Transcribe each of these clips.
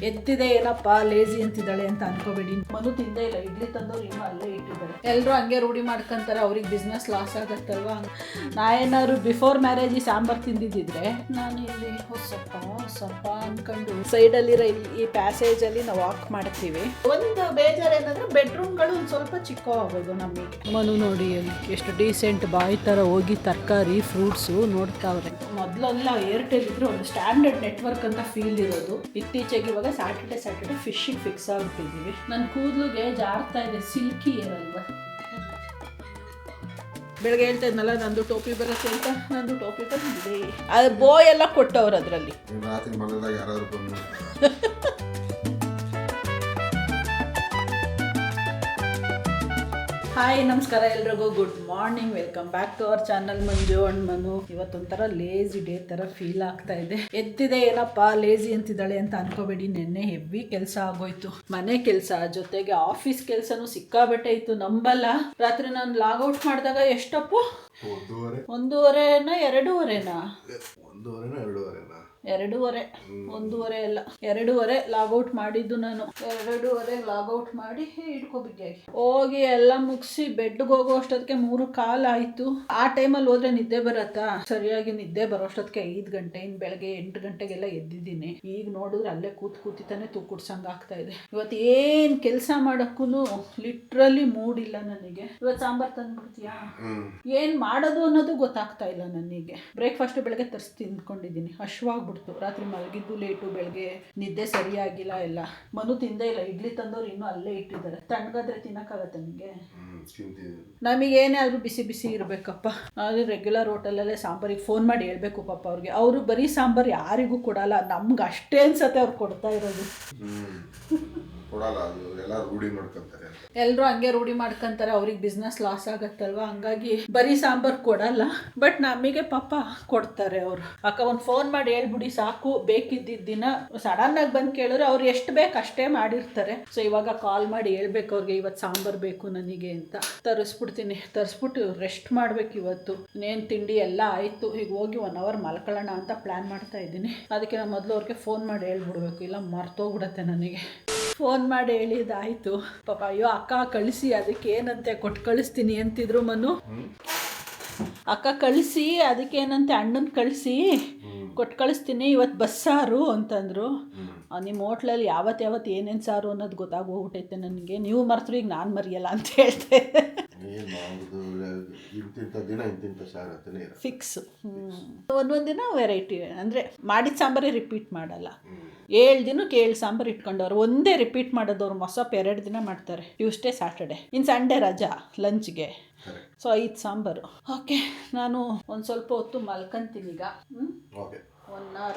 ಎದ್ದಿದೆ ಏನಪ್ಪ ಲೇಜಿ ಅಂತಿದ್ದಾಳೆ ಅಂತ ಅನ್ಕೋಬೇಡಿ. ಮನು ತಿಂದೇ ಇಲ್ಲ, ಇಡ್ಲಿ ತಂದವ್ರು ಇನ್ನೂ ಅಲ್ಲೇ ಇಟ್ಟಿದ್ದಾರೆ. ಎಲ್ಲರೂ ಹಂಗೆ ರೂಢಿ ಮಾಡ್ಕೊಂತಾರೆ, ಅವ್ರಿಗೆ ಬಿಸ್ನೆಸ್ ಲಾಸ್ ಆಗತ್ತಲ್ವಾ. ನಾ ಏನಾದ್ರು ಬಿಫೋರ್ ಮ್ಯಾರೇಜ್ ಈ ಸಾಂಬಾರು ತಿಂದಿದ್ದಿದ್ರೆ ನಾನು ಇಲ್ಲಿ ಸ್ವಲ್ಪ ಅನ್ಕೊಂಡು ಸೈಡಲ್ಲಿರೋ ಈ ಪ್ಯಾಸೇಜಲ್ಲಿ ನಾವು ವಾಕ್ ಮಾಡ್ತೀವಿ. ಒಂದು ಬೇಜಾರು ಏನಂದ್ರೆ ಬೆಡ್ರೂಮ್ಗಳು ಒಂದು ಸ್ವಲ್ಪ ಚಿಕ್ಕವಾಗೋದು ನಮಗೆ. ಮನು ನೋಡಿ ಅಲ್ಲಿ ಎಷ್ಟು ಡೀಸೆಂಟ್ ಬಾಯಿ ಥರ ಹೋಗಿ ತರಕಾರಿ ಫ್ರೂಟ್ಸು ನೋಡ್ತಾವ್ರೆ. ಮೊದಲೆಲ್ಲ ಏರ್ಟೆಲ್ ಇದ್ರೆ ಒಂದು ಸ್ಟ್ಯಾಂಡರ್ಡ್ ನೆಟ್ವರ್ಕ್ ಅಂತ ಫೀಲ್ ಇರೋದು. ಇತ್ತೀಚೆಗೆ ಇವಾಗ ಸ್ಯಾಟರ್ಡೆ ಫಿಶಿಂಗ್ ಫಿಕ್ಸ್ ಆಗ್ಬಿಟ್ಟಿದ್ದೀವಿ. ನನ್ನ ಕೂದಲಿಗೆ ಜಾರ್ತಾ ಇದೆ, ಸಿಲ್ಕಿ ಏರಲ್ವಾ. ಬೆಳಗ್ಗೆ ಹೇಳ್ತಾ ಇದ್ನಲ್ಲ ನಂದು ಟೋಪಿ ಬರುತ್ತೆ ಅಂತ, ನಂದು ಟೋಪಿ ಬಂದಿದೆ. ಅದು ಬೋ ಎಲ್ಲ ಕೊಟ್ಟವ್ರು ಅದರಲ್ಲಿ. ಹಾಯ್ ನಮಸ್ಕಾರ ಎಲ್ರಿಗೂ, good morning, welcome back to our channel Manju and Manu. ಇವತ್ತೊಂಥರ ಲೇಜಿ ಡೇ ಥರ ಫೀಲ್ ಆಗ್ತಾ ಇದೆ. ಎದ್ದಿದೆ ಏನಪ್ಪ ಲೇಜಿ ಅಂತಿದ್ದಾಳೆ ಅಂತ ಅನ್ಕೋಬೇಡಿ. ನೆನ್ನೆ ಹೆವಿ ಕೆಲಸ ಆಗೋಯ್ತು, ಮನೆ ಕೆಲಸ ಜೊತೆಗೆ ಆಫೀಸ್ ಕೆಲಸನೂ ಸಿಕ್ಕಾಬಟ್ಟೆ ಇತ್ತು. ನಂಬಲ್ಲ, ರಾತ್ರಿ ನಾನು ಲಾಗೌಟ್ ಮಾಡಿದಾಗ ಎಷ್ಟಪ್ಪು 2:30 ಲಾಗೌಟ್ ಮಾಡಿದ್ದು ನಾನು. 2:30 ಲಾಗೌಟ್ ಮಾಡಿ ಇಟ್ಕೊಬಿಟ್ಟೆ. ಹೋಗಿ ಎಲ್ಲ ಮುಗಿಸಿ ಬೆಡ್ಗೆ ಹೋಗೋ ಅಷ್ಟೊತ್ತಿಗೆ 3:15 ಆಯ್ತು. ಆ ಟೈಮಲ್ಲಿ ಹೋದ್ರೆ ನಿದ್ದೆ ಬರತ್ತಾ? ಸರಿಯಾಗಿ ನಿದ್ದೆ ಬರೋ ಅಷ್ಟೊತ್ತಿಗೆ 5 ಗಂಟೆ. ಇನ್ನು ಬೆಳಗ್ಗೆ 8 ಗಂಟೆಗೆಲ್ಲ ಎದ್ದಿದ್ದೀನಿ. ಈಗ ನೋಡಿದ್ರೆ ಅಲ್ಲೇ ಕೂತಿತಾನೆ ತೂಕುಡ್ಸಂಗೆ ಆಗ್ತಾ ಇದೆ. ಇವತ್ತು ಏನು ಕೆಲಸ ಮಾಡೋಕ್ಕೂ ಲಿಟ್ರಲಿ ಮೂಡಿಲ್ಲ ನನಗೆ. ಇವತ್ತು ಸಾಂಬಾರು ತಂದ್ಬಿಡ್ತೀಯಾ? ಏನು ಮಾಡೋದು ಅನ್ನೋದು ಗೊತ್ತಾಗ್ತಾ ಇಲ್ಲ ನನಗೆ. ಬ್ರೇಕ್ಫಾಸ್ಟ್ ಬೆಳಗ್ಗೆ ತರಿಸಿ ತಿಂದ್ಕೊಂಡಿದ್ದೀನಿ, ಹಶ್ವಾಗ್ಬಿಡ್ತು. ರಾತ್ರಿ ಮಲಗಿದ್ದು ಲೇಟು, ಬೆಳಗ್ಗೆ ನಿದ್ದೆ ಸರಿಯಾಗಿಲ್ಲ ಎಲ್ಲ. ಮನು ತಿಂದೇ ಇಲ್ಲ, ಇಡ್ಲಿ ತಂದವ್ರು ಇನ್ನೂ ಅಲ್ಲೇ ಇಟ್ಟಿದ್ದಾರೆ. ತಣ್ಣಗಾದ್ರೆ ತಿನ್ನಕ್ಕಾಗತ್ತೆ ನನಗೆ? ನಮಗೇನೇ ಆದರೂ ಬಿಸಿ ಬಿಸಿ ಇರಬೇಕಪ್ಪ. ಆದರೆ ರೆಗ್ಯುಲರ್ ಹೋಟೆಲಲ್ಲೇ ಸಾಂಬಾರಿಗೆ ಫೋನ್ ಮಾಡಿ ಹೇಳ್ಬೇಕು ಪಾಪ ಅವ್ರಿಗೆ. ಅವರು ಬರೀ ಸಾಂಬಾರು ಯಾರಿಗೂ ಕೊಡಲ್ಲ, ನಮ್ಗೆ ಅಷ್ಟೇ ಅನ್ಸತ್ತೆ ಅವ್ರು ಕೊಡ್ತಾ ಇರೋದು. ಎಲ್ಲರೂ ಹಂಗೆ ರೂಢಿ ಮಾಡ್ಕೊಂತಾರೆ, ಅವ್ರಿಗೆ ಬಿಸ್ನೆಸ್ ಲಾಸ್ ಆಗತ್ತಲ್ವಾ. ಹಂಗಾಗಿ ಬರೀ ಸಾಂಬಾರು ಕೊಡಲ್ಲ, ಬಟ್ ನಮಗೆ ಪಾಪ ಕೊಡ್ತಾರೆ ಅವರು. ಅಕ್ಕ ಒಂದು ಫೋನ್ ಮಾಡಿ ಹೇಳ್ಬಿಡಿ ಸಾಕು, ಬೇಕಿದ್ದಿದ್ದ ದಿನ ಸಡನ್ ಆಗಿ ಬಂದು ಕೇಳಿದ್ರೆ ಅವ್ರು ಎಷ್ಟು ಬೇಕು ಅಷ್ಟೇ ಮಾಡಿರ್ತಾರೆ. ಸೊ ಇವಾಗ ಕಾಲ್ ಮಾಡಿ ಹೇಳ್ಬೇಕು ಅವ್ರಿಗೆ, ಇವತ್ತು ಸಾಂಬಾರು ಬೇಕು ನನಗೆ ಅಂತ. ತರಿಸ್ಬಿಟ್ಟು ರೆಸ್ಟ್ ಮಾಡ್ಬೇಕು ಇವತ್ತು. ಇನ್ನೇನು ತಿಂಡಿ ಎಲ್ಲ ಆಯಿತು. ಈಗ ಹೋಗಿ 1 hour ಮಲ್ಕೊಳ್ಳೋಣ ಅಂತ ಪ್ಲ್ಯಾನ್ ಮಾಡ್ತಾ ಇದ್ದೀನಿ. ಅದಕ್ಕೆ ನಾನು ಮೊದಲು ಅವ್ರಿಗೆ ಫೋನ್ ಮಾಡಿ ಹೇಳ್ಬಿಡ್ಬೇಕು, ಇಲ್ಲ ಮರ್ತೋಗ್ಬಿಡತ್ತೆ ನನಗೆ. ಫೋನ್ ಮಾಡಿ ಹೇಳಿದಾಯಿತು ಪಾಪ. ಅಯ್ಯೋ ಅಕ್ಕ ಕಳಿಸಿ, ಅದಕ್ಕೆ ಏನಂತೆ ಕೊಟ್ಟು ಕಳಿಸ್ತೀನಿ ಅಂತಿದ್ರು ಮನು. ಅಕ್ಕ ಕಳಿಸಿ, ಅದಕ್ಕೇನಂತೆ ಅಣ್ಣನ ಕಳಿಸಿ ಕೊಟ್ಟು ಕಳಿಸ್ತೀನಿ, ಇವತ್ತು ಬಸ್ಸಾರು ಅಂತಂದರು. ನಿಮ್ಮ ಹೋಟ್ಲಲ್ಲಿ ಯಾವತ್ತು ಏನೇನು ಸಾರು ಅನ್ನೋದು ಗೊತ್ತಾಗೋಗ್ಬಿಟ್ಟೈತೆ ನನಗೆ. ನೀವು ಮರ್ತರು, ಈಗ ನಾನು ಮರೆಯಲ್ಲ ಅಂತ ಹೇಳ್ತೆ. ಫಿಕ್ಸ್. ಒಂದೊಂದು ದಿನ ವೆರೈಟಿ, ಅಂದರೆ ಮಾಡಿದ ಸಾಂಬಾರೇ ರಿಪೀಟ್ ಮಾಡಲ್ಲ. 7 ದಿನಕ್ಕೆ 7 ಸಾಂಬಾರು ಇಟ್ಕೊಂಡವ್ರು, ಒಂದೇ ರಿಪೀಟ್ ಮಾಡೋದವ್ರು. ಮೊಸಪ್ಪು 2 ದಿನ ಮಾಡ್ತಾರೆ, ಟ್ಯೂಸ್ಡೇ ಸ್ಯಾಟರ್ಡೆ. ಇನ್ನು ಸಂಡೇ ರಜಾ ಲಂಚ್ಗೆ. ಸೊ 5 ಸಾಂಬಾರು. ಓಕೆ, ನಾನು ಒಂದು ಸ್ವಲ್ಪ ಹೊತ್ತು ಮಲ್ಕೊಂತೀನಿ ಈಗ. 1 hour.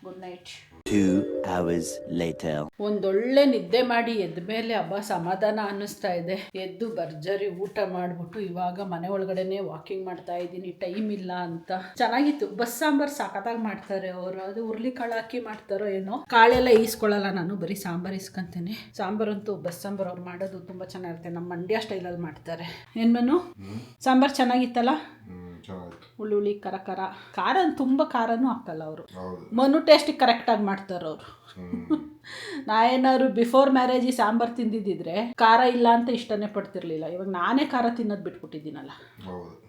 Good night. 2 hours later. ಒಂದೊಳ್ಳೆ ನಿದ್ದೆ ಮಾಡಿ ಎದ್ದ ಮೇಲೆ ಹಬ್ಬ ಸಮಾಧಾನ ಅನ್ನಿಸ್ತಾ ಇದೆ. ಎದ್ದು ಭರ್ಜರಿ ಊಟ ಮಾಡಿಬಿಟ್ಟು ಇವಾಗ ಮನೆ ಒಳಗಡೆನೆ ವಾಕಿಂಗ್ ಮಾಡ್ತಾ ಇದ್ದೀನಿ, ಟೈಮ್ ಇಲ್ಲ ಅಂತ. ಚೆನ್ನಾಗಿತ್ತು. ಬಸ್ ಸಾಂಬಾರು ಸಖತ್ತಾಗಿ ಮಾಡ್ತಾರೆ ಅವರು. ಅದು ಹುರ್ಲಿಕಾಳು ಹಾಕಿ ಮಾಡ್ತಾರೋ ಏನೋ. ಕಾಳೆಲ್ಲ ಈಸ್ಕೊಳ್ಳಲ್ಲ ನಾನು, ಬರೀ ಸಾಂಬಾರು ಇಸ್ಕೊಂತೀನಿ. ಸಾಂಬಾರಂತೂ ಬಸ್ ಸಾಂಬಾರು ಅವ್ರು ಮಾಡೋದು ತುಂಬ ಚೆನ್ನಾಗಿರುತ್ತೆ. ನಮ್ಮ ಮಂಡ್ಯ ಸ್ಟೈಲಲ್ಲಿ ಮಾಡ್ತಾರೆ. ಏನ್ಮನು ಸಾಂಬಾರು ಚೆನ್ನಾಗಿತ್ತಲ್ಲ? ಹುಳಿ ಖಾರ ತುಂಬ ಖಾರನೂ ಹಾಕಲ್ಲ ಅವರು. ಮನು ಟೇಸ್ಟಿಗೆ ಕರೆಕ್ಟಾಗಿ ಮಾಡ್ತಾರೆ ಅವರು. ನಾ ಏನಾದ್ರು ಬಿಫೋರ್ ಮ್ಯಾರೇಜ್ ಈ ಸಾಂಬಾರು ತಿಂದಿದ್ದಿದ್ರೆ ಖಾರ ಇಲ್ಲ ಅಂತ ಇಷ್ಟನೇ ಪಡ್ತಿರ್ಲಿಲ್ಲ. ಇವಾಗ ನಾನೇ ಖಾರ ತಿನ್ನೋದು ಬಿಟ್ಬಿಟ್ಟಿದ್ದೀನಲ್ಲ.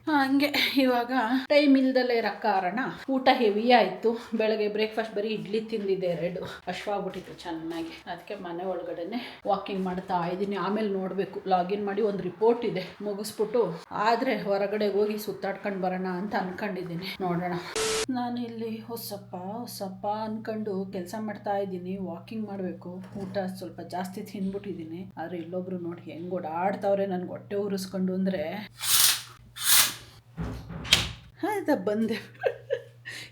ಹಂಗೆ ಇವಾಗ ಟೈಮ್ ಇಲ್ದಲ್ಲೇ ಇರೋ ಕಾರಣ ಊಟ ಹೆವಿ ಆಯಿತು. ಬೆಳಗ್ಗೆ ಬ್ರೇಕ್ಫಾಸ್ಟ್ ಬರೀ ಇಡ್ಲಿ ತಿಂದಿದ್ದೆ 2, ಹಶ್ವಾಗ್ಬಿಟ್ಟಿತ್ತು ಚೆನ್ನಾಗಿ. ಅದಕ್ಕೆ ಮನೆ ಒಳಗಡೆನೆ ವಾಕಿಂಗ್ ಮಾಡ್ತಾ ಇದ್ದೀನಿ. ಆಮೇಲೆ ನೋಡಬೇಕು, ಲಾಗಿನ್ ಮಾಡಿ ಒಂದು ರಿಪೋರ್ಟ್ ಇದೆ, ಮುಗಿಸ್ಬಿಟ್ಟು ಆದರೆ ಹೊರಗಡೆ ಹೋಗಿ ಸುತ್ತಾಡ್ಕೊಂಡು ಬರೋಣ ಅಂತ ಅನ್ಕೊಂಡಿದ್ದೀನಿ. ನೋಡೋಣ. ನಾನು ಇಲ್ಲಿ ಹೊಸಪ್ಪ ಅನ್ಕೊಂಡು ಕೆಲಸ ಮಾಡ್ತಾ ಇದ್ದೀನಿ. ವಾಕಿಂಗ್ ಮಾಡಬೇಕು, ಊಟ ಸ್ವಲ್ಪ ಜಾಸ್ತಿ ತಿಂದ್ಬಿಟ್ಟಿದ್ದೀನಿ. ಆದರೆ ಇಲ್ಲೊಬ್ರು ನೋಡಿ ಹೆಂಗೆ ಓಡಾಡ್ತಾವ್ರೆ, ನನಗೆ ಹೊಟ್ಟೆ ಉರಿಸ್ಕೊಂಡು. ಅಂದರೆ ಬಂದೆ.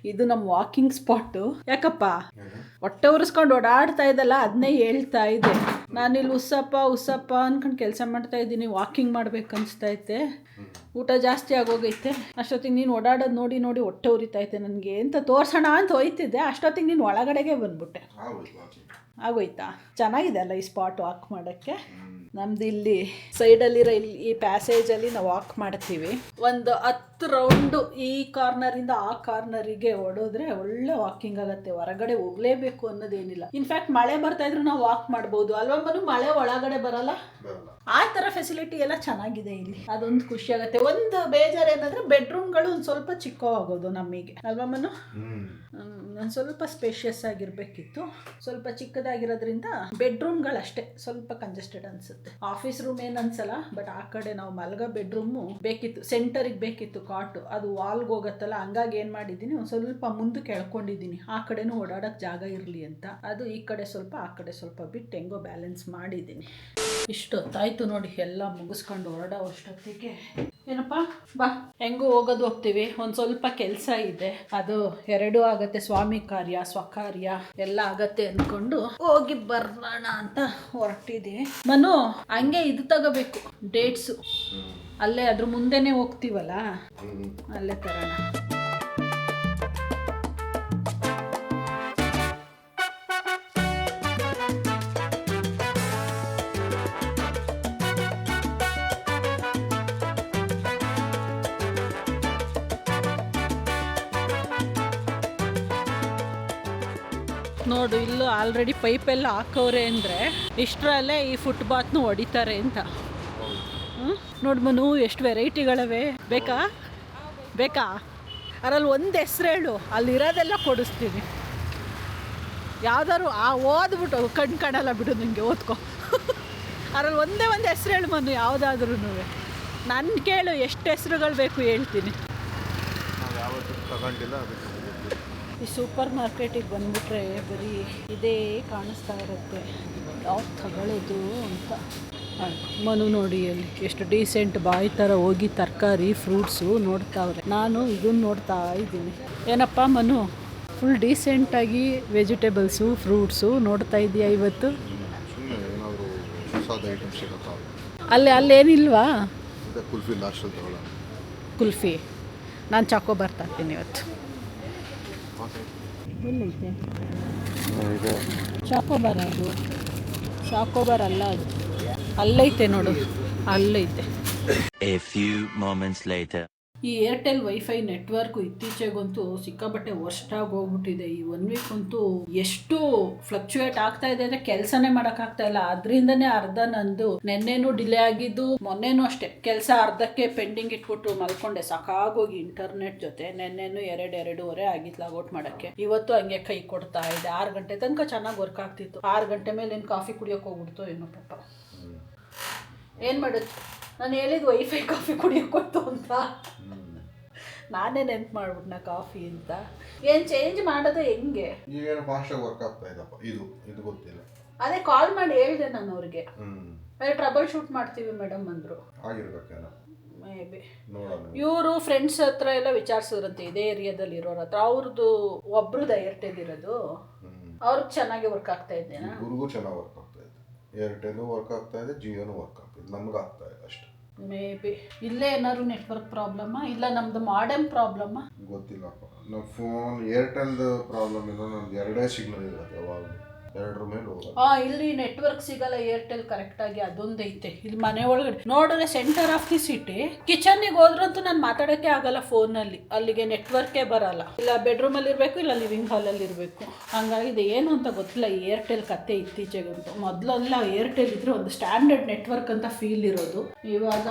ಇದು ನಮ್ಮ ವಾಕಿಂಗ್ ಸ್ಪಾಟು. ಯಾಕಪ್ಪ ಹೊಟ್ಟೆ ಉರಿಸ್ಕೊಂಡು ಓಡಾಡ್ತಾ ಇದ್ದಲ್ಲ, ಅದನ್ನೇ ಹೇಳ್ತಾ ಇದ್ದೆ. ನಾನಿಲ್ಲಿ ಉಸಪ್ಪ ಅಂದ್ಕೊಂಡು ಕೆಲಸ ಮಾಡ್ತಾ ಇದ್ದೀನಿ. ವಾಕಿಂಗ್ ಮಾಡ್ಬೇಕು ಅನಿಸ್ತೈತೆ. ಊಟ ಜಾಸ್ತಿ ಆಗೋಗೈತೆ. ಅಷ್ಟೊತ್ತಿಗೆ ನೀನು ಓಡಾಡೋದು ನೋಡಿ ಹೊಟ್ಟೆ ಉರಿತೈತೆ ನನಗೆ ಅಂತ ತೋರ್ಸೋಣ ಅಂತ ಹೋಯ್ತಿದ್ದೆ. ಅಷ್ಟೊತ್ತಿಗೆ ನೀನು ಒಳಗಡೆಗೆ ಬಂದ್ಬಿಟ್ಟೆ. ಆಗೋಯ್ತಾ? ಚೆನ್ನಾಗಿದೆ ಅಲ್ಲ ಈ ಸ್ಪಾಟ್ ವಾಕ್ ಮಾಡೋಕ್ಕೆ. ನಮ್ದು ಇಲ್ಲಿ ಸೈಡಲ್ಲಿರೋ ಈ ಪ್ಯಾಸೇಜಲ್ಲಿ ನಾವು ವಾಕ್ ಮಾಡ್ತೀವಿ. ಒಂದು 10 ಹತ್ತು ರೌಂಡು ಈ ಕಾರ್ನರಿಂದ ಆ ಕಾರ್ನರಿಗೆ ಹೊಡೋದ್ರೆ ಒಳ್ಳೆ ವಾಕಿಂಗ್ ಆಗುತ್ತೆ. ಹೊರಗಡೆ ಹೋಗ್ಲೇಬೇಕು ಅನ್ನೋದೇನಿಲ್ಲ. ಇನ್ಫ್ಯಾಕ್ಟ್ ಮಳೆ ಬರ್ತಾ ಇದ್ರು ನಾವು ವಾಕ್ ಮಾಡ್ಬೋದು ಅಲ್ವಾ ಮನು? ಮಳೆ ಒಳಗಡೆ ಬರಲ್ಲ. ಆ ಥರ ಫೆಸಿಲಿಟಿ ಎಲ್ಲ ಚೆನ್ನಾಗಿದೆ ಇಲ್ಲಿ. ಅದೊಂದು ಖುಷಿ ಆಗುತ್ತೆ. ಒಂದು ಬೇಜಾರು ಏನಂದ್ರೆ ಬೆಡ್ರೂಮ್ಗಳು ಒಂದು ಸ್ವಲ್ಪ ಚಿಕ್ಕವಾಗೋದು ನಮಗೆ ಅಲ್ವಾ ಮನು? ಒಂದು ಸ್ವಲ್ಪ ಸ್ಪೇಷಿಯಸ್ ಆಗಿರ್ಬೇಕಿತ್ತು. ಸ್ವಲ್ಪ ಚಿಕ್ಕದಾಗಿರೋದ್ರಿಂದ ಬೆಡ್ರೂಮ್ಗಳಷ್ಟೇ ಸ್ವಲ್ಪ ಕಂಜೆಸ್ಟೆಡ್ ಅನ್ಸುತ್ತೆ. ಆಫೀಸ್ ರೂಮ್ ಏನು ಅನ್ಸಲ್ಲ, ಬಟ್ ಆ ಕಡೆ ನಾವು ಮಲ್ಗೋ ಬೆಡ್ರೂಮು ಬೇಕಿತ್ತು. ಸೆಂಟರಿಗೆ ಬೇಕಿತ್ತು ಕಾಟು, ಅದು ವಾಲ್ಗೆ ಹೋಗತ್ತಲ್ಲ. ಹಂಗಾಗಿ ಏನು ಮಾಡಿದ್ದೀನಿ, ಒಂದು ಸ್ವಲ್ಪ ಮುಂದಕ್ಕೆ ಎಳ್ಕೊಂಡಿದ್ದೀನಿ. ಆ ಕಡೆನೂ ಓಡಾಡೋಕ್ಕೆ ಜಾಗ ಇರಲಿ ಅಂತ. ಅದು ಈ ಕಡೆ ಸ್ವಲ್ಪ ಆ ಕಡೆ ಸ್ವಲ್ಪ ಬಿಟ್ಟು ಹೆಂಗೋ ಬ್ಯಾಲೆನ್ಸ್ ಮಾಡಿದ್ದೀನಿ. ಇಷ್ಟೊತ್ತಾಯ್ತು ನೋಡಿ ಎಲ್ಲ ಮುಗಿಸ್ಕೊಂಡು ಹೊರಡೋ ಅಷ್ಟೊತ್ತಿಗೆ. ಏನಪ್ಪ ಬಾ, ಹೆಂಗೂ ಹೋಗೋದು ಹೋಗ್ತೀವಿ. ಒಂದು ಸ್ವಲ್ಪ ಕೆಲಸ ಇದೆ, ಅದು ಎರಡೂ ಆಗತ್ತೆ. ಸ್ವಾಮಿ ಕಾರ್ಯ ಸ್ವಕಾರ್ಯ ಎಲ್ಲ ಆಗತ್ತೆ ಅಂದ್ಕೊಂಡು ಹೋಗಿ ಬರೋಣ ಅಂತ ಹೊರಟಿದ್ದೀವಿ. ಮನು ಹಂಗೆ ಇದು ತಗೋಬೇಕು, ಡೇಟ್ಸು. ಅಲ್ಲೇ ಅದ್ರ ಮುಂದೆನೇ ಹೋಗ್ತೀವಲ್ಲ, ಅಲ್ಲೇ ತರೋಣ. ನೋಡು, ಇಲ್ಲೂ ಆಲ್ರೆಡಿ ಪೈಪೆಲ್ಲ ಹಾಕವ್ರೆ ಅಂದರೆ ಇಷ್ಟರಲ್ಲೇ ಈ ಫುಟ್ಬಾತ್ನು ಹೊಡಿತಾರೆ ಅಂತ. ನೋಡು ಮನು, ಎಷ್ಟು ವೆರೈಟಿಗಳವೆ. ಬೇಕಾ ಬೇಕಾ ಅದರಲ್ಲಿ ಒಂದು ಹೆಸ್ರು ಹೇಳು, ಅಲ್ಲಿರೋದೆಲ್ಲ ಕೊಡಿಸ್ತೀನಿ. ಯಾವ್ದಾದ್ರು ಓದ್ಬಿಟ್ಟು ಕಣ್ಣು ಕಾಣಲ್ಲ ಬಿಡು ನಿಮಗೆ, ಓದ್ಕೊ. ಅದರಲ್ಲಿ ಒಂದೇ ಒಂದು ಹೆಸ್ರು ಹೇಳು ಮನು, ಯಾವುದಾದ್ರೂ. ನನ್ನ ಕೇಳು, ಎಷ್ಟು ಹೆಸ್ರುಗಳು ಬೇಕು ಹೇಳ್ತೀನಿ. ಈ ಸೂಪರ್ ಮಾರ್ಕೆಟಿಗೆ ಬಂದುಬಿಟ್ರೆ ಬರೀ ಇದೇ ಕಾಣಿಸ್ತಾ ಇರುತ್ತೆ, ಯಾವ್ದು ತಗೊಳ್ಳೋದು ಅಂತ. ಮನು ನೋಡಿ ಅಲ್ಲಿ ಎಷ್ಟು ಡೀಸೆಂಟ್ ಬಾಯಿ ಥರ ಹೋಗಿ ತರಕಾರಿ ಫ್ರೂಟ್ಸು ನೋಡ್ತಾವ್ರೆ. ನಾನು ಇದನ್ನು ನೋಡ್ತಾ ಇದ್ದೀನಿ. ಏನಪ್ಪ ಮನು, ಫುಲ್ ಡೀಸೆಂಟಾಗಿ ವೆಜಿಟೇಬಲ್ಸು ಫ್ರೂಟ್ಸು ನೋಡ್ತಾ ಇದೆಯಾ ಇವತ್ತು? ಅಲ್ಲೇನಿಲ್ವಾ ಕುಲ್ಫಿ? ನಾನು ಚಾಕೋಬಾರ್ ತರ್ತೀನಿ ಇವತ್ತು. ಎಲ್ಲೈತೆ ಚಾಕೋಬಾರ್? ಅದು ಚಾಕೋಬಾರ್ ಅಲ್ಲ, ಅದು ಅಲ್ಲೈತೆ ನೋಡು, ಅಲ್ಲೈತೆ. A few moments later. ಈ ಏರ್ಟೆಲ್ ವೈಫೈ ನೆಟ್ವರ್ಕು ಇತ್ತೀಚೆಗಂತೂ ಸಿಕ್ಕಾಬಟ್ಟೆ ವರ್ಸ್ಟಾಗಿ ಹೋಗ್ಬಿಟ್ಟಿದೆ. ಈ 1 ವೀಕ್ ಅಂತೂ ಎಷ್ಟು ಫ್ಲಕ್ಚುಯೇಟ್ ಆಗ್ತಾ ಇದೆ ಅಂದರೆ ಕೆಲಸನೇ ಮಾಡೋಕ್ಕಾಗ್ತಾ ಇಲ್ಲ. ಅದರಿಂದನೇ ಅರ್ಧ ನಂದು ನೆನ್ನೆನೂ ಡಿಲೇ ಆಗಿದ್ದು, ಮೊನ್ನೆನೂ ಅಷ್ಟೇ ಕೆಲಸ ಅರ್ಧಕ್ಕೆ ಪೆಂಡಿಂಗ್ ಇಟ್ಬಿಟ್ಟು ಮಲ್ಕೊಂಡೆ ಸಾಕಾಗೋಗಿ ಇಂಟರ್ನೆಟ್ ಜೊತೆ. ನೆನ್ನೆನೂ 2-2:30 ಆಗಿತ್ತು ಲಾಗೌಟ್ ಮಾಡೋಕ್ಕೆ. ಇವತ್ತು ಹಂಗೆ ಕೈ ಕೊಡ್ತಾ ಇದೆ. 6 ಗಂಟೆ ತನಕ ಚೆನ್ನಾಗಿ ವರ್ಕ್ ಆಗ್ತಿತ್ತು. 6 ಗಂಟೆ ಮೇಲೆ ಏನು ಕಾಫಿ ಕುಡಿಯೋಕೆ ಹೋಗ್ಬಿಡ್ತು ಏನೋ ಪಾಪ. ಏನು ಮಾಡೋದು, ನಾನು ಹೇಳಿದ್ದು ವೈಫೈ ಕಾಫಿ ಕುಡಿಯೋಕೆ ಕೊಡ್ತು ಅಂತ. ನಾನೇ ನೆನ್ಪು ಮಾಡ್ಬಿಟ್ನ ಕಾಫಿ ಅಂತ. ಏನು ಚೇಂಜ್ ಮಾಡೋದು ಹೆಂಗೆ? ಈಗೇನು ಫಾಸ್ಟಾಗಿ ವರ್ಕ್ ಆಗ್ತಾ ಇದಪ್ಪ, ಇದು ಗೊತ್ತಿಲ್ಲ. ಅದೇ ಕಾಲ್ ಮಾಡಿ ಹೇಳಿದೆ ನಾನು ಅವ್ರಿಗೆ. ಅದೇ ಟ್ರಬಲ್ ಶೂಟ್ ಮಾಡ್ತೀವಿ ಮೇಡಮ್ ಅಂದರು. ಆಗಿರ್ಬೇಕೇನೋ ಮೇ ಬಿ. ನೋಡೋಣ. ಇವರು ಫ್ರೆಂಡ್ಸ್ ಹತ್ರ ಎಲ್ಲ ವಿಚಾರಿಸಿದ್ರಂತೆ ಇದೇ ಏರಿಯಾದಲ್ಲಿ ಇರೋರ ಹತ್ರ. ಅವ್ರದ್ದು ಒಬ್ರದ್ದು ಏರ್ಟೆಲ್ ಇರೋದು, ಅವ್ರಿಗೆ ಚೆನ್ನಾಗಿ ವರ್ಕ್ ಆಗ್ತಾ ಇದ್ದೇನಾ? ಇವ್ರಿಗೂ ಚೆನ್ನಾಗಿ ವರ್ಕ್ ಆಗ್ತಾ ಇದೆ. ಏರ್ಟೆಲ್ ವರ್ಕ್ ಆಗ್ತಾ ಇದೆ, ಜಿಯೋನು ವರ್ಕ್ ಆಗ್ತಿದೆ. ನಮ್ಗೆ ಆಗ್ತಾ ಇದೆ ಅಷ್ಟೇ. ಮೇ ಬಿ ಇಲ್ಲೇ ಏನಾದ್ರು ನೆಟ್ವರ್ಕ್ ಪ್ರಾಬ್ಲಮ್ಮಾ ಇಲ್ಲ ನಮ್ದು ಮಾಡೆಮ್ ಪ್ರಾಬ್ಲಮ್ಮಾ ಗೊತ್ತಿಲ್ಲಪ್ಪ. ನಮ್ಮ ಫೋನ್ ಏರ್ಟೆಲ್ದು ಪ್ರಾಬ್ಲಮ್ ಇಲ್ಲ, ನಮ್ದು 2 ಸಿಗ್ನಲ್ ಇರುತ್ತೆ ಯಾವಾಗ, 2 ಮೇಲೆ ಹೋಗೋದು. ಇಲ್ಲಿ ನೆಟ್ವರ್ಕ್ ಸಿಗಲ್ಲ ಏರ್ಟೆಲ್ ಕರೆಕ್ಟಾಗಿ, ಅದೊಂದೈತೆ. ಇಲ್ಲಿ ಮನೆ ಒಳಗಡೆ ನೋಡಿದ್ರೆ ಸೆಂಟರ್ ಆಫ್ ದಿ ಸಿಟಿ, ಕಿಚನ್ನಿಗೆ ಹೋದ್ರಂತೂ ನಾನು ಮಾತಾಡೋಕ್ಕೆ ಆಗಲ್ಲ ಫೋನಲ್ಲಿ, ಅಲ್ಲಿಗೆ ನೆಟ್ವರ್ಕೇ ಬರಲ್ಲ. ಇಲ್ಲ ಬೆಡ್ರೂಮಲ್ಲಿ ಇರಬೇಕು, ಇಲ್ಲ ಲಿವಿಂಗ್ ಹಾಲಲ್ಲಿ ಇರಬೇಕು. ಹಂಗಾಗಿದೆ. ಏನು ಅಂತ ಗೊತ್ತಿಲ್ಲ ಈ ಏರ್ಟೆಲ್ ಕತೆ ಇತ್ತೀಚೆಗಂತೂ. ಮೊದಲೆಲ್ಲ ಏರ್ಟೆಲ್ ಇದ್ರೆ ಒಂದು ಸ್ಟ್ಯಾಂಡರ್ಡ್ ನೆಟ್ವರ್ಕ್ ಅಂತ ಫೀಲ್ ಇರೋದು. ಇವಾಗ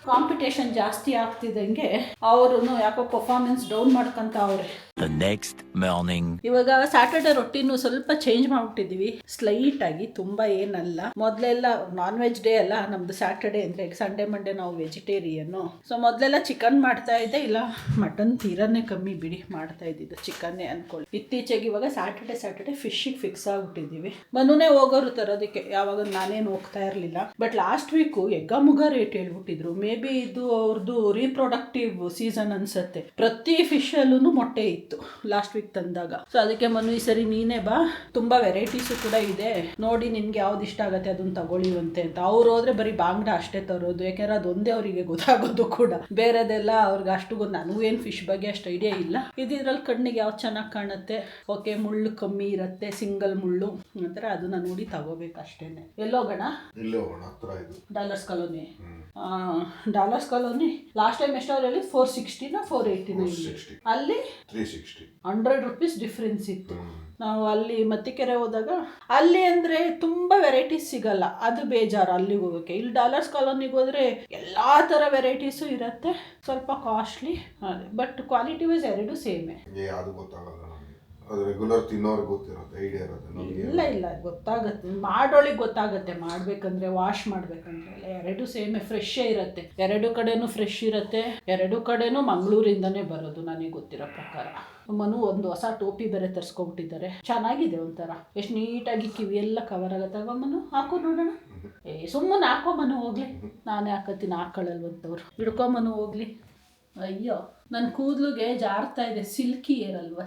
ಕಾಂಪಿಟೇಷನ್ ಜಾಸ್ತಿ ಆಗ್ತಿದ್ದಂಗೆ ಅವರು ಯಾಕೋ ಪರ್ಫಾರ್ಮೆನ್ಸ್ ಡೌನ್ ಮಾಡ್ಕೊಂತ ಅವ್ರೆ. The next morning. ಇವಾಗ ಸ್ಯಾಟರ್ಡೆ ರೊಟ್ಟಿನೂ ಸ್ವಲ್ಪ ಚೇಂಜ್ ಮಾಡ್ಬಿಟ್ಟಿದೀವಿ ಸ್ಲೈಟ್ ಆಗಿ, ತುಂಬಾ ಏನಲ್ಲ. ಮೊದಲೆಲ್ಲ ನಾನ್ ವೆಜ್ ಡೇ ಅಲ್ಲ ನಮ್ದು ಸ್ಯಾಟರ್ಡೆ ಅಂದ್ರೆ, ಸಂಡೇ ಮಂಡೇ ನಾವು ವೆಜಿಟೇರಿಯನ್ನು. ಸೊ ಮೊದಲೆಲ್ಲ ಚಿಕನ್ ಮಾಡ್ತಾ ಇದ್ದೆ, ಇಲ್ಲ ಮಟನ್ ತೀರಾನೇ ಕಮ್ಮಿ ಬಿಡಿ ಮಾಡ್ತಾ ಇದ್ದಿದ್ದು, ಚಿಕನ್ನೇ ಅನ್ಕೊಳ್ಳಿ. ಇತ್ತೀಚೆಗೆ ಇವಾಗ ಸ್ಯಾಟರ್ಡೆ ಫಿಶ್ಗೆ ಫಿಕ್ಸ್ ಆಗ್ಬಿಟ್ಟಿದೀವಿ. ಮನುನೇ ಹೋಗೋರು ತರೋದಕ್ಕೆ, ಯಾವಾಗ ನಾನೇನು ಹೋಗ್ತಾ ಇರಲಿಲ್ಲ. ಬಟ್ ಲಾಸ್ಟ್ ವೀಕು ಎಗ್ಗಮುಗ ರೇಟ್ ಹೇಳ್ಬಿಟ್ಟಿದ್ರು. ಮೇ ಬಿ ಇದು ಅವ್ರದ್ದು ರೀಪ್ರೊಡಕ್ಟಿವ್ ಸೀಸನ್ ಅನ್ಸತ್ತೆ. ಪ್ರತಿ ಫಿಶ್ ಅಲ್ಲೂ ಮೊಟ್ಟೆ ಇತ್ತು ಲಾಸ್ಟ್ ವೀಕ್ ತಂದಾಗ. ಸೊ ಅದಕ್ಕೆ ಮನು ಈ ಸರಿ ನೀನೇ ಬಾ, ತುಂಬಾ ವೆರೈಟೀಸು ಕೂಡ ಇದೆ, ನೋಡಿ ನಿನ್ಗೆ ಯಾವ್ದು ಇಷ್ಟ ಆಗತ್ತೆ ಅದನ್ನ ತಗೊಳ್ಳಿವಂತೆ ಅಂತ. ಅವ್ರು ಹೋದ್ರೆ ಬರೀ ಬಾಂಗ್ಡಾ ಅಷ್ಟೇ ತರೋದು, ಯಾಕೆಂದ್ರೆ ಅದೊಂದೇ ಅವರಿಗೆ ಗೊತ್ತಾಗೋದು ಕೂಡ. ಬೇರೆದೆಲ್ಲ ಅವ್ರಿಗೆ ಅಷ್ಟು ನನಗೂ ಏನು ಫಿಶ್ ಬಗ್ಗೆ ಅಷ್ಟು ಐಡಿಯಾ ಇಲ್ಲ. ಇದ್ರಲ್ಲಿ ಕಣ್ಣಿಗೆ ಯಾವ್ದು ಚೆನ್ನಾಗಿ ಕಾಣುತ್ತೆ, ಓಕೆ ಮುಳ್ಳು ಕಮ್ಮಿ ಇರುತ್ತೆ, ಸಿಂಗಲ್ ಮುಳ್ಳು ಅಂತರ, ಅದನ್ನ ನೋಡಿ ತಗೋಬೇಕು ಅಷ್ಟೇನೆ. ಎಲ್ಲೋಗೋಣ? ಇಲ್ಲೇ ಹೋಗೋಣ, ಹತ್ರ ಇದು dollars colony. Dollars colony last time ಎಷ್ಟು ಅವರಲ್ಲಿ 460 480 ಅಲ್ಲಿ 360 100 ಡಿಫ್ರೆನ್ಸ್ ಇತ್ತು. ನಾವು ಅಲ್ಲಿ ಮತ್ತಿಕೆರೆ ಹೋದಾಗ ಅಲ್ಲಿ ಅಂದರೆ ತುಂಬ ವೆರೈಟೀಸ್ ಸಿಗಲ್ಲ, ಅದು ಬೇಜಾರು ಅಲ್ಲಿಗೆ ಹೋಗೋಕ್ಕೆ. ಇಲ್ಲಿ ಡಾಲರ್ಸ್ ಕಾಲೋನಿಗೆ ಹೋದರೆ ಎಲ್ಲ ಥರ ವೆರೈಟೀಸು ಇರುತ್ತೆ, ಸ್ವಲ್ಪ ಕಾಸ್ಟ್ಲಿ ಅದೇ, ಬಟ್ ಕ್ವಾಲಿಟಿ ವೈಸ್ ಎರಡು ಸೇಮೇ. ಅದು ಗೊತ್ತಾಗಲ್ಲ ನಮಗೆ, ಅದು ರೆಗ್ಯುಲರ್ ತಿನ್ನೋರಿಗೆ ಗೊತ್ತಿರುತ್ತೆ, ಐಡಿಯಾ ಇರುತ್ತೆ ನಮಗೆ. ಇಲ್ಲ ಗೊತ್ತಾಗುತ್ತೆ, ಮಾಡೋಳಿಗೆ ಗೊತ್ತಾಗುತ್ತೆ. ಮಾಡಬೇಕಂದ್ರೆ ವಾಶ್ ಮಾಡಬೇಕಂದ್ರೆ ಎಲ್ಲ ಎರಡು ಸೇಮೇ, ಫ್ರೆಶ್ಶೇ ಇರುತ್ತೆ. ಎರಡು ಕಡೆನೂ ಫ್ರೆಶ್ ಇರುತ್ತೆ, ಎರಡು ಕಡೆನೂ ಮಂಗಳೂರಿಂದನೇ ಬರೋದು ನನಗೆ ಗೊತ್ತಿರೋ ಪ್ರಕಾರ. ಮನು ಒಂದು ಹೊಸ ಟೋಪಿ ಬೇರೆ ತರಿಸ್ಕೊಬಿಟ್ಟಿದ್ದಾರೆ, ಚೆನ್ನಾಗಿದೆ ಒಂಥರ, ಎಷ್ಟು ನೀಟಾಗಿ ಕಿವಿಯೆಲ್ಲ ಕವರ್ ಆಗುತ್ತೆ. ಮನು ಹಾಕೋ ನೋಡೋಣ. ಸುಮ್ಮನೆ ಹಾಕೋ ಮನು ಹೋಗ್ಲಿ, ನಾನೇ ಹಾಕತ್ತೀನಿ, ಹಾಕೊಳ್ಳಲ್ವಂತವ್ರು. ಹಿಡ್ಕೊಂಬನು ಹೋಗ್ಲಿ. ಅಯ್ಯೋ ನನ್ನ ಕೂದಲಿಗೆ ಜಾರ್ತಾ ಇದೆ, ಸಿಲ್ಕಿ ಏರಲ್ವ,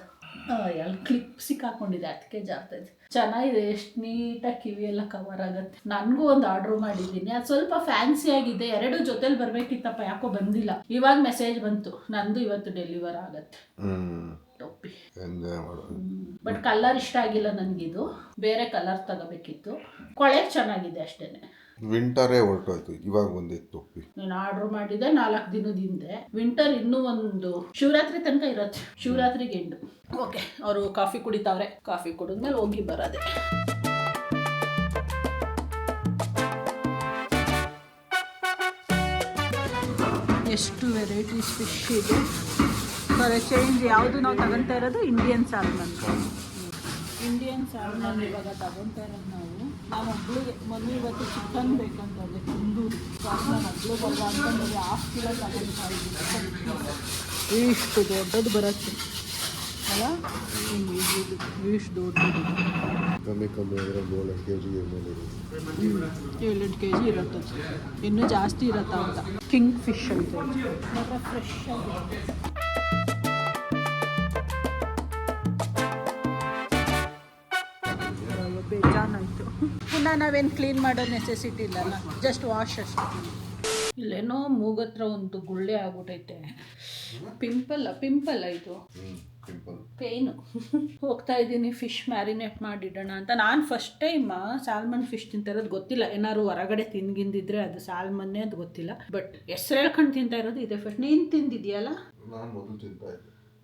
ಎಲ್ಲ ಕ್ಲಿಪ್ ಸಿಕ್ಕಾಕೊಂಡಿದೆ, ಅದಕ್ಕೆ ಜಾರ್ತಾ ಇದೆ. ಚೆನ್ನಾಗಿದೆ, ಎಷ್ಟು ನೀಟಾಗಿ ಕಿವಿಯೆಲ್ಲ ಕವರ್ ಆಗುತ್ತೆ. ನನಗೂ ಒಂದು ಆರ್ಡ್ರ್ ಮಾಡಿದ್ದೀನಿ, ಅದು ಸ್ವಲ್ಪ ಫ್ಯಾನ್ಸಿ ಆಗಿದೆ, ಎರಡು ಜೊತೆಲಿ ಬರಬೇಕಿತ್ತಪ್ಪ, ಯಾಕೋ ಬಂದಿಲ್ಲ. ಇವಾಗ ಮೆಸೇಜ್ ಬಂತು, ನಂದು ಇವತ್ತು ಡೆಲಿವರ್ ಆಗತ್ತೆ ಟೋಪಿ. ಬಟ್ ಕಲರ್ ಇಷ್ಟ ಆಗಿಲ್ಲ ನನಗಿದು, ಬೇರೆ ಕಲರ್ ತಗೋಬೇಕಿತ್ತು. ಕೊಳೆ ಚೆನ್ನಾಗಿದೆ ಅಷ್ಟೇ. ವಿಂಟರೇ ಹೊರಟೋಯ್ತು, ಇವಾಗ ಬಂದಿತ್ತು ಟೋಪಿ. ನಾನು ಆರ್ಡ್ರ್ ಮಾಡಿದ್ದೆ 4 ದಿನದ ಹಿಂದೆ. ವಿಂಟರ್ ಇನ್ನೂ ಒಂದು ಶಿವರಾತ್ರಿ ತನಕ ಇರುತ್ತೆ, ಶಿವರಾತ್ರಿಗೆ ಎಂಡು. ಓಕೆ, ಅವರು ಕಾಫಿ ಕುಡಿತಾವ್ರೆ, ಕಾಫಿ ಕುಡಿದ್ಮೇಲೆ ಹೋಗಿ ಬರೋದೆ. ಎಷ್ಟು ವೆರೈಟೀಸ್ ಫಿಶ್ ಇದೆ ಫಾರ್ ಚೇಂಜ್. ಯಾವುದು ನಾವು ತಗೊತಾ ಇರೋದು ಇಂಡಿಯನ್ ಸಾಲ್ಮನ್. ಇಂಡಿಯನ್ ಸಾಲ್ಮನ್ ಇವಾಗ ತಗೊತಾ ಇರೋದು ನಾವು. ನಾನು ಒಬ್ಳಿಗೆ ಮನೆ ಇವತ್ತು ಚಿಕನ್ ಬೇಕಂತಂದರೆ ತಂದೂರಿ, ನಾನು ಒಬ್ಳು ಬಲ್ಲ ಅಂತಂದರೆ 1/2 ಕಿಲೋ ತಗೊಳ್ತಾ ಇದ್ದೀನಿ. ಇಷ್ಟು ದೊಡ್ಡದು ಬರುತ್ತೆ ಅಲ್ಲ, ಇಷ್ಟು ದೊಡ್ಡದು. ಕಮ್ಮಿ ಅಂದರೆ 7 kg 7 kg ಇರುತ್ತೆ, ಇನ್ನೂ ಜಾಸ್ತಿ ಇರುತ್ತೆ ಅಂತ. ಕಿಂಗ್ ಫಿಶ್ ಅಂತ ಮಾತ್ರ ಫ್ರೆಶ್ ಆಗಿ ಬೇಜಾನಾಯಿತು. ಪುನಃ ನಾವೇನು ಕ್ಲೀನ್ ಮಾಡೋ ನೆಸೆಸಿಟಿ ಇಲ್ಲಲ್ಲ, ಜಸ್ಟ್ ವಾಶ್ ಅಷ್ಟೇ. ಇಲ್ಲೇನೋ ಮೂಗತ್ರ ಒಂದು ಗುಳ್ಳೆ ಆಗ್ಬಿಟ್ಟೈತೆ. ಪಿಂಪಲ್ ಇದು, ಪೇಯ್ನು. ಹೋಗ್ತಾ ಇದ್ದೀನಿ ಫಿಶ್ ಮ್ಯಾರಿನೇಟ್ ಮಾಡಿಡೋಣ ಅಂತ. ನಾನು ಫಸ್ಟ್ ಟೈಮ್ ಸಾಲ್ಮನ್ ಫಿಶ್ ತಿಂತಾ ಇರೋದು, ಗೊತ್ತಿಲ್ಲ, ಏನಾದ್ರು ಹೊರಗಡೆ ತಿಂದಿದ್ರೆ ಅದು ಸಾಲ್ಮನ್ನೇ ಅದು ಗೊತ್ತಿಲ್ಲ, ಬಟ್ ಹೆಸ್ರು ಹೇಳ್ಕೊಂಡು ತಿಂತಾ ಇರೋದು ಇದೆ ಫಸ್ಟ್. ನೀನು ತಿಂದಿದೆಯಲ್ಲ?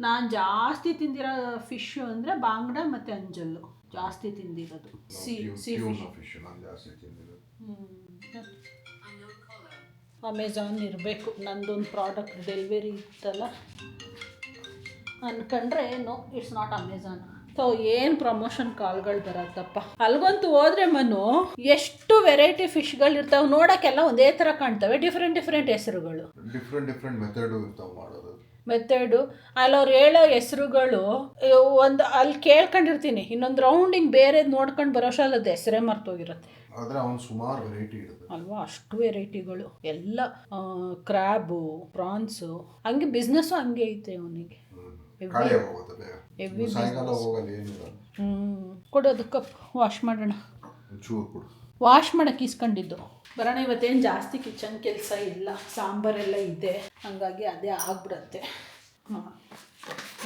ನಾನು ಜಾಸ್ತಿ ತಿಂದಿರೋ ಫಿಶ್ ಅಂದರೆ ಬಾಂಗ್ಡಾ ಮತ್ತು ಅಂಜಲ್ಲು ಜಾಸ್ತಿ ತಿಂದಿರೋದು. ಅಮೆಝಾನ್ ಇರಬೇಕು, ನಂದೊಂದು ಪ್ರಾಡಕ್ಟ್ ಡೆಲಿವರಿ ಇತ್ತಲ್ಲ ಅನ್ಕೊಂಡ್ರೆ no, it's not Amazon. So ಏನು ಪ್ರಮೋಷನ್ ಕಾಲ್ಗಳು ಬರತ್ತಪ್ಪ. ಅಲ್ಗಂತೂ ಹೋದ್ರೆ ಮನು ಎಷ್ಟು ವೆರೈಟಿ ಫಿಶ್ಗಳು ಇರ್ತಾವೆ, ನೋಡೋಕ್ಕೆಲ್ಲ ಒಂದೇ ಥರ ಕಾಣ್ತವೆ, ಡಿಫ್ರೆಂಟ್ ಹೆಸರುಗಳು, ಡಿಫ್ರೆಂಟ್ ಮೆಥಡು ಇರ್ತಾವೆ ಮಾಡೋದು. ಮೆಥಡು ಅಲ್ಲಿ ಅವ್ರು ಹೇಳೋ ಹೆಸರುಗಳು ಒಂದು ಅಲ್ಲಿ ಕೇಳ್ಕೊಂಡಿರ್ತೀನಿ, ಇನ್ನೊಂದು ರೌಂಡಿಂಗ್ ಬೇರೆ ನೋಡ್ಕೊಂಡು ಬರೋಷ್ಟಲ್ಲ ಅದು ಹೆಸರೇ ಮರ್ತೋಗಿರುತ್ತೆ. ಆದರೆ ಅವ್ನು ಸುಮಾರು ವೆರೈಟಿ ಇರುತ್ತೆ ಅಲ್ವಾ, ಅಷ್ಟು ವೆರೈಟಿಗಳು ಎಲ್ಲ. ಕ್ರ್ಯಾಬು, ಪ್ರಾನ್ಸು, ಹಂಗೆ ಬಿಸ್ನೆಸ್ಸು ಹಂಗೆ ಐತೆ ಅವನಿಗೆ. ಕೊಡೋದು ಕಪ್ ವಾಶ್ ಮಾಡೋಣ. ವಾಶ್ ಮಾಡೋಕ್ಕೆ ಇಸ್ಕೊಂಡಿದ್ದು ಬರೋಣ. ಇವತ್ತೇನು ಜಾಸ್ತಿ ಕಿಚನ್ ಕೆಲಸ ಇಲ್ಲ, ಸಾಂಬಾರೆಲ್ಲ ಇದೆ, ಹಾಗಾಗಿ ಅದೇ ಆಗ್ಬಿಡತ್ತೆ.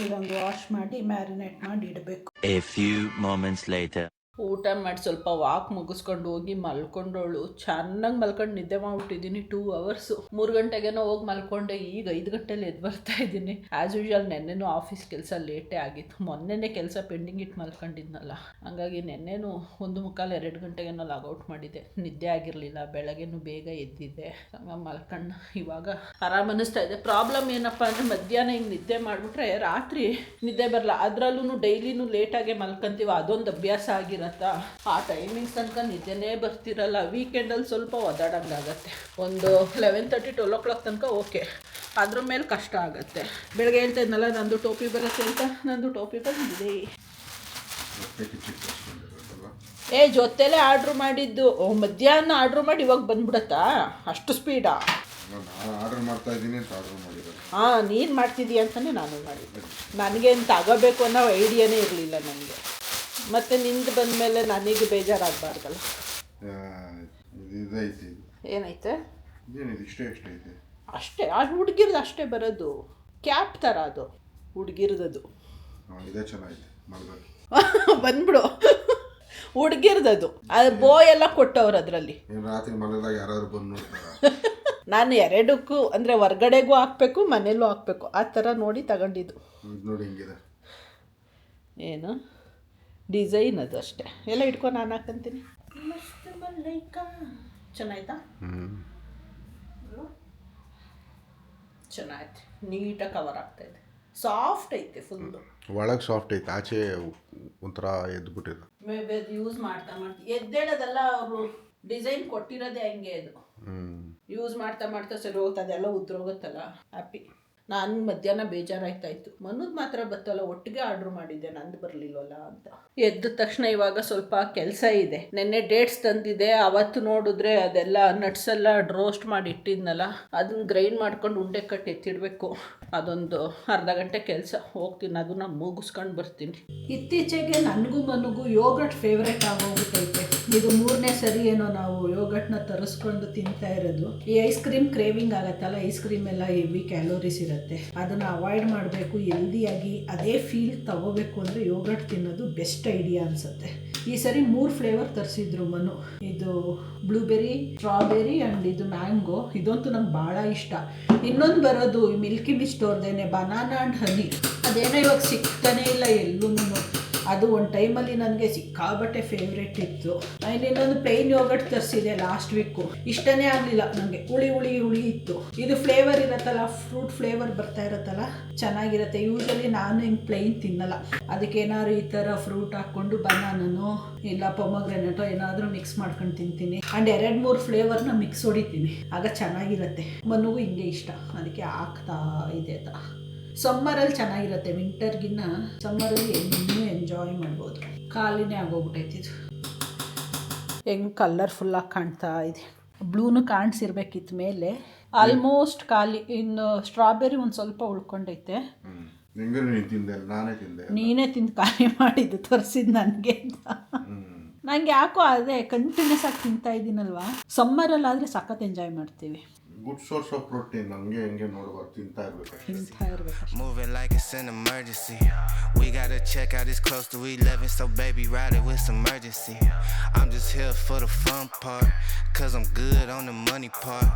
ಇದೊಂದು ವಾಶ್ ಮಾಡಿ ಮ್ಯಾರಿನೇಟ್ ಮಾಡಿ ಇಡಬೇಕು. A few moments later. ಊಟ ಮಾಡಿ ಸ್ವಲ್ಪ ವಾಕ್ ಮುಗಿಸ್ಕೊಂಡು ಹೋಗಿ ಮಲ್ಕೊಂಡವಳು. ಚೆನ್ನಾಗಿ ಮಲ್ಕೊಂಡು ನಿದ್ದೆ ಮಾಡಿಬಿಟ್ಟಿದ್ದೀನಿ 2 hours. 3 ಗಂಟೆಗೇನೋ ಹೋಗಿ ಮಲ್ಕೊಂಡೆ, ಈಗ 5 ಗಂಟೆಲಿ ಎದ್ದು ಬರ್ತಾ ಇದ್ದೀನಿ. ಆ್ಯಸ್ ಯೂಶುವಲ್ ನೆನ್ನೆನೂ ಆಫೀಸ್ ಕೆಲಸ ಲೇಟೇ ಆಗಿತ್ತು, ಮೊನ್ನೆನೇ ಕೆಲಸ ಪೆಂಡಿಂಗ್ ಇಟ್ಟು ಮಲ್ಕೊಂಡಿದ್ನಲ್ಲ, ಹಂಗಾಗಿ ನೆನ್ನೆನೂ 1:45-2 ಗಂಟೆಗೇನೋ ಲಾಗೌಟ್ ಮಾಡಿದ್ದೆ. ನಿದ್ದೆ ಆಗಿರಲಿಲ್ಲ, ಬೆಳಗ್ಗೆನೂ ಬೇಗ ಎದ್ದಿದ್ದೆ, ಮಲ್ಕೊಂಡು ಇವಾಗ ಆರಾಮ್ ಅನ್ನಿಸ್ತಾ ಇದೆ. ಪ್ರಾಬ್ಲಮ್ ಏನಪ್ಪ ಅಂದರೆ ಮಧ್ಯಾಹ್ನ ಹಿಂಗೆ ನಿದ್ದೆ ಮಾಡಿಬಿಟ್ರೆ ರಾತ್ರಿ ನಿದ್ದೆ ಬರಲ್ಲ. ಅದರಲ್ಲೂ ಡೈಲಿನೂ ಲೇಟಾಗೆ ಮಲ್ಕೊಂತೀವಿ, ಅದೊಂದು ಅಭ್ಯಾಸ ಆಗಿರುತ್ತೆ. ಆ ಟೈಮಿಂಗ್ಸ್ ತನಕ ನಿದ್ದೆನೇ ಬರ್ತಿರಲ್ಲ. ವೀಕೆಂಡಲ್ಲಿ ಸ್ವಲ್ಪ ಒದಾಡಂಗಾಗತ್ತೆ, ಒಂದು 11:30-12 o'clock ತನಕ ಓಕೆ, ಅದ್ರ ಮೇಲೆ ಕಷ್ಟ ಆಗುತ್ತೆ. ಬೆಳಗ್ಗೆ ಹೇಳ್ತಾ ಇದ್ನಲ್ಲ ನಂದು ಟೋಪಿ ಬರುತ್ತೆ ಅಂತ, ನಂದು ಟೋಪಿ ಬಂದಿದೆ. ಜೊತೆಲೇ ಆರ್ಡ್ರ್ ಮಾಡಿದ್ದು, ಮಧ್ಯಾಹ್ನ ಆರ್ಡ್ರ್ ಮಾಡಿ ಇವಾಗ ಬಂದ್ಬಿಡತ್ತಾ, ಅಷ್ಟು ಸ್ಪೀಡಾ? ಆರ್ಡರ್ ಮಾಡ್ತಾ ಇದ್ದೀನಿ ಅಂತ ಆರ್ಡರ್ ಮಾಡಿರೋದು. ನೀನು ಮಾಡ್ತಿದ್ದೀಯ ಅಂತಲೇ ನಾನು ಮಾಡಿದ್ದೆ. ನನಗೇನು ತಗೋಬೇಕು ಅನ್ನೋ ಐಡಿಯಾನೇ ಇರಲಿಲ್ಲ ನನಗೆ. ಮತ್ತೆ ನಿಂದು ಬಂದಮೇಲೆ ನನಗೆ ಬೇಜಾರಾಗಬಾರ್ದಲ್ಲ. ಏನಾಯ್ತು? ಅಷ್ಟೇ, ಅದು ಹುಡುಗಿರ್ದು ಅಷ್ಟೇ ಬರೋದು, ಕ್ಯಾಪ್ ಥರ ಅದು ಹುಡುಗಿರ್ದದು. ಬಂದ್ಬಿಡು, ಹುಡುಗಿರ್ದದು. ಅದು ಬೋ ಎಲ್ಲ ಕೊಟ್ಟವ್ರು ಅದರಲ್ಲಿ. ರಾತ್ರಿ ಮಲಗಿದಾಗ ಯಾರಾದ್ರು ಬಂದು ನೋಡ್ತಾರೆ. ನಾನು ಎರಡಕ್ಕೂ ಅಂದರೆ ಹೊರ್ಗಡೆಗೂ ಹಾಕ್ಬೇಕು ಮನೇಲೂ ಹಾಕ್ಬೇಕು ಆ ಥರ ನೋಡಿ ತಗೊಂಡಿದ್ದು. ಇದು ನೋಡಿ ಹಿಂಗಿದೆ. ಏನು ಡಿಸೈನ್ ಅದು ಅಷ್ಟೇ. ಎಲ್ಲ ಇಟ್ಕೊಂಡು ನಾನು ಹಾಕಂತೀನಿ. ಮಸ್ತ್ ಮಲ್ಲೈಕ ಚೆನ್ನಾಯ್ತಾ? ಚೆನ್ನಾಯ್ತು, ನೀಟಾಗಿ ಕವರ್ ಆಗ್ತಾಯಿದೆ. ಸಾಫ್ಟ್ ಐತೆ ಫುಲ್ಲು. ಒಳಗೆ ಸಾಫ್ಟ್ ಐತೆ, ಆಚೆ ಒಂಥರ ಎದ್ಬಿಟ್ಟಿದೆ. ಮೇಬಿ ಅದು ಯೂಸ್ ಮಾಡ್ತಾ ಎದ್ದೇಳೋದೆಲ್ಲ ಅವರು ಡಿಸೈನ್ ಕೊಟ್ಟಿರೋದೇ ಹಂಗೆ. ಅದು ಯೂಸ್ ಮಾಡ್ತಾ ಸರಿ ಹೋಗುತ್ತೆ, ಅದೆಲ್ಲ ಉದ್ರೋಗುತ್ತಲ್ಲ. ಹ್ಯಾಪಿ. ನಾನು ಮಧ್ಯಾಹ್ನ ಬೇಜಾರಾಯ್ತಾಯಿತ್ತು, ಮನೋದು ಮಾತ್ರ ಬತ್ತಲ್ಲ, ಒಟ್ಟಿಗೆ ಆರ್ಡ್ರ್ ಮಾಡಿದ್ದೆ, ನಂದು ಬರಲಿಲ್ವಲ್ಲ ಅಂತ. ಎದ್ದ ತಕ್ಷಣ ಇವಾಗ ಸ್ವಲ್ಪ ಕೆಲಸ ಇದೆ. ನೆನ್ನೆ ಡೇಟ್ಸ್ ತಂದಿದೆ, ಅವತ್ತು ನೋಡಿದ್ರೆ ಅದೆಲ್ಲ ನಟ್ಸ್ ಎಲ್ಲ ರೋಸ್ಟ್ ಮಾಡಿ ಇಟ್ಟಿದ್ನಲ್ಲ, ಅದನ್ನ ಗ್ರೈಂಡ್ ಮಾಡ್ಕೊಂಡು ಉಂಡೆ ಕಟ್ಟಿ ಎತ್ತಿಡಬೇಕು. ಅದೊಂದು ಅರ್ಧ ಗಂಟೆ ಕೆಲಸ. ಹೋಗ್ತೀನಿ, ಅದನ್ನ ಮುಗಿಸ್ಕೊಂಡು ಬರ್ತೀನಿ. ಇತ್ತೀಚೆಗೆ ನನಗೂ ಮನಗೂ ಯೋಗಟ್ ಫೇವ್ರೇಟ್ ಆಗೋಗ್ಬಿಟ್ಟೈತೆ. ಇದು 3ನೇ ಸರಿ ಏನೋ ನಾವು ಯೋಗಟ್ನ ತರಿಸ್ಕೊಂಡು ತಿಂತಾ ಇರೋದು. ಈ ಐಸ್ ಕ್ರೀಮ್ ಕ್ರೇವಿಂಗ್ ಆಗತ್ತಲ್ಲ, ಐಸ್ ಕ್ರೀಮ್ ಎಲ್ಲ ಹೆವಿ ಕ್ಯಾಲೋರೀಸ್ ಇರುತ್ತೆ, ಅದನ್ನು ಅವಾಯ್ಡ್ ಮಾಡಬೇಕು. ಹೆಲ್ದಿಯಾಗಿ ಅದೇ ಫೀಲ್ ತಗೋಬೇಕು ಅಂದರೆ ಯೋಗಟ್ ತಿನ್ನೋದು ಬೆಸ್ಟ್ ಐಡಿಯಾ ಅನಿಸುತ್ತೆ. ಈ ಸರಿ 3 ಫ್ಲೇವರ್ ತರಿಸಿದ್ರು ಮನು. ಇದು ಬ್ಲೂಬೆರಿ, ಸ್ಟ್ರಾಬೆರಿ ಆ್ಯಂಡ್ ಇದು ಮ್ಯಾಂಗೋ. ಇದಂತೂ ನಂಗೆ ಭಾಳ ಇಷ್ಟ. ಇನ್ನೊಂದು ಬರೋದು ಮಿಲ್ಕಿ ಮಿಸ್ಟ್ ಅವ್ರದ್ದೇನೆ, ಬನಾನಾ ಆ್ಯಂಡ್ ಹನಿ. ಅದೇನೋ ಇವಾಗ ಸಿಗ್ತಾನೇ ಇಲ್ಲ ಎಲ್ಲೂ. ಅದು ಒಂದು ಟೈಮಲ್ಲಿ ನನಗೆ ಸಿಕ್ಕಾಬಟ್ಟೆ ಫೇವ್ರೇಟ್ ಇತ್ತು. ಇನ್ನೊಂದು ಪ್ಲೇನ್ ಯೋಗಟ್ ತರಿಸಿದೆ ಲಾಸ್ಟ್ ವೀಕು, ಇಷ್ಟನೇ ಆಗಲಿಲ್ಲ ನನಗೆ. ಹುಳಿ ಇತ್ತು. ಇದು ಫ್ಲೇವರ್ ಇರುತ್ತಲ್ಲ, ಫ್ರೂಟ್ ಫ್ಲೇವರ್ ಬರ್ತಾ ಇರುತ್ತಲ್ಲ, ಚೆನ್ನಾಗಿರುತ್ತೆ. ಯೂಶಲಿ ನಾನು ಹಿಂಗೆ ಪ್ಲೇನ್ ತಿನ್ನಲ್ಲ, ಅದಕ್ಕೇನಾದ್ರು ಈ ಥರ ಫ್ರೂಟ್ ಹಾಕ್ಕೊಂಡು ಬನಾನೋ ಇಲ್ಲ ಪೊಮಗ್ರೆನೇಟೋ ಏನಾದರೂ ಮಿಕ್ಸ್ ಮಾಡ್ಕೊಂಡು ತಿಂತೀನಿ. ಆ್ಯಂಡ್ 2-3 ಫ್ಲೇವರ್ನ ಮಿಕ್ಸ್ ಹೊಡಿತೀನಿ, ಆಗ ಚೆನ್ನಾಗಿರುತ್ತೆ. ಮನಗೂ ಹಿಂಗೆ ಇಷ್ಟ, ಅದಕ್ಕೆ ಹಾಕ್ತಾ ಇದೆ ಅಂತ. ಸಮ್ಮರಲ್ಲಿ ಚೆನ್ನಾಗಿರುತ್ತೆ, ವಿಂಟರ್ಗಿನ್ನ ಸಮ್ಮರಲ್ಲಿ ಇನ್ನೂ ಎಂಜಾಯ್ ಮಾಡ್ಬೋದು. ಖಾಲಿನೇ ಆಗೋಗ್ಬಿಟ್ಟೈತಿದು. ಹೆಂಗೆ ಕಲರ್ಫುಲ್ಲಾಗಿ ಕಾಣ್ತಾ ಇದೆ. ಬ್ಲೂನು ಕಾಣಿಸಿರ್ಬೇಕಿತ್ತು ಮೇಲೆ. ಆಲ್ಮೋಸ್ಟ್ ಖಾಲಿ. ಇನ್ನು ಸ್ಟ್ರಾಬೆರಿ ಒಂದು ಸ್ವಲ್ಪ ಉಳ್ಕೊಂಡೈತೆ. ನೀನೇ ತಿಂದು ಖಾಲಿ ಮಾಡಿದ್ದು, ತರಿಸಿದ್ದು ನನಗೆ ಅಂತ. ನನಗೆ ಯಾಕೋ ಅದೇ ಕಂಟಿನ್ಯೂಸ್ ಆಗಿ ತಿಂತಾ ಇದ್ದೀನಲ್ವಾ. ಸಮ್ಮರಲ್ಲಾದರೆ ಸಖತ್ ಎಂಜಾಯ್ ಮಾಡ್ತೀವಿ. Good source of protein. ಹಂಗೆ ಹೆಂಗೆ ನೋಡ್ಬಾರ್ದು, ತಿಂತಾ ಇರ್ಬೇಕು. Moving like it's an emergency. We gotta check out, it's close to 11, so baby ride it with some urgency. I'm just here for the fun part, cause I'm good on the money part.